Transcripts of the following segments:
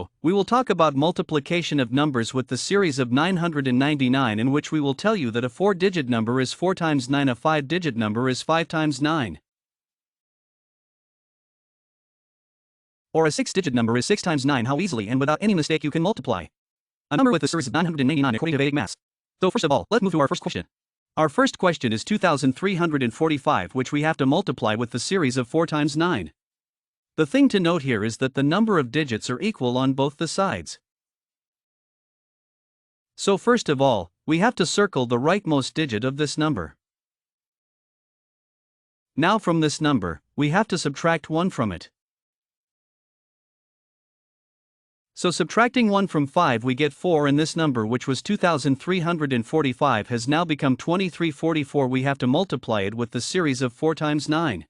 video, we will talk about multiplication of numbers with the series of 999, in which we will tell you that a 4-digit number is 4 times 9, a 5-digit number is 5 times 9. Or a 6-digit number is 6 times 9. How easily and without any mistake you can multiply a number with the series of 999 according to Vedic Maths. So first of all, let's move to our first question. Our first question is 2345, which we have to multiply with the series of 4 times 9. The thing to note here is that the number of digits are equal on both the sides. So first of all, we have to circle the rightmost digit of this number. Now from this number, we have to subtract 1 from it. So subtracting 1 from 5 we get 4, and this number, which was 2345, has now become 2344. We have to multiply it with the series of 4 times 9.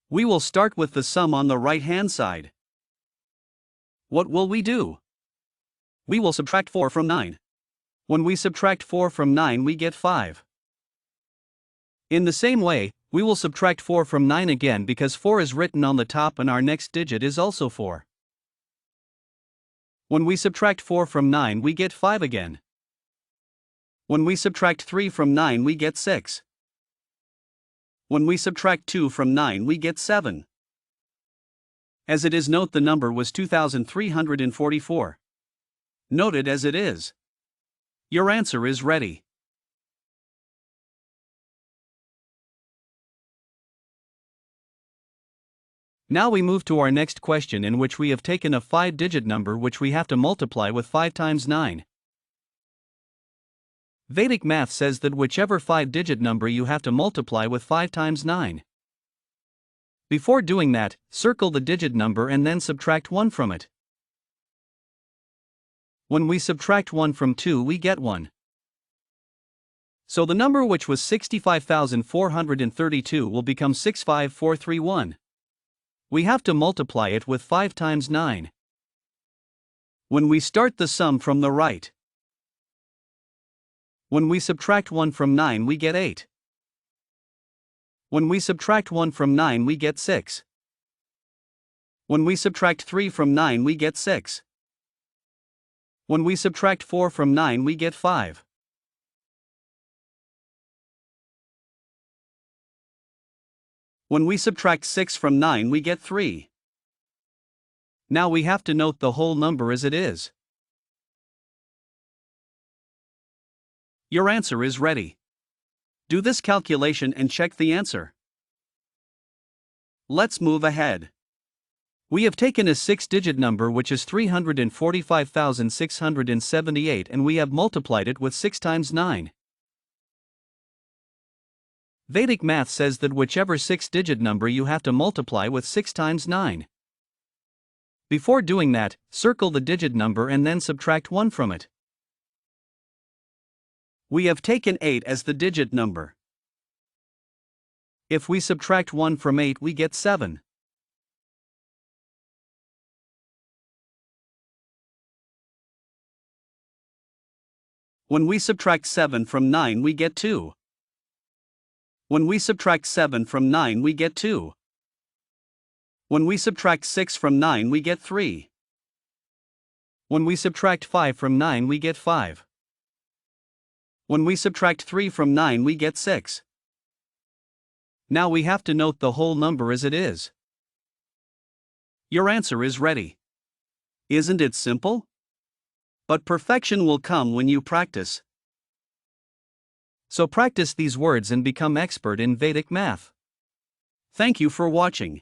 We will start with the sum on the right hand side. What will we do? We will subtract 4 from 9. When we subtract 4 from 9 we get 5. In the same way, we will subtract 4 from 9 again because 4 is written on the top and our next digit is also 4. When we subtract 4 from 9 we get 5 again. When we subtract 3 from 9 we get 6. When we subtract 2 from 9 we get 7. As it is, note the number was 2344. Note it as it is. Your answer is ready. Now we move to our next question, in which we have taken a 5-digit number which we have to multiply with 5 times 9. Vedic math says that whichever 5-digit number you have to multiply with 5 times 9. Before doing that, circle the digit number and then subtract 1 from it. When we subtract 1 from 2 we get 1. So the number, which was 65,432, will become 65431. We have to multiply it with 5 times 9. When we start the sum from the right, when we subtract 1 from 9 we get 8. When we subtract 1 from 9 we get 6. When we subtract 3 from 9 we get 6. When we subtract 4 from 9 we get 5. When we subtract 6 from 9 we get 3. Now we have to note the whole number as it is. Your answer is ready. Do this calculation and check the answer. Let's move ahead. We have taken a 6-digit number which is 345,678, and we have multiplied it with 6 times 9. Vedic math says that whichever 6-digit number you have to multiply with 6 times 9. Before doing that, circle the digit number and then subtract 1 from it. We have taken 8 as the digit number. If we subtract 1 from 8 we get 7. When we subtract 7 from 9 we get 2. When we subtract 7 from 9 we get 2. When we subtract 6 from 9 we get 3. When we subtract 5 from 9 we get 5. When we subtract 3 from 9 we get 6. Now we have to note the whole number as it is. Your answer is ready. Isn't it simple? But perfection will come when you practice. So practice these words and become expert in Vedic math. Thank you for watching.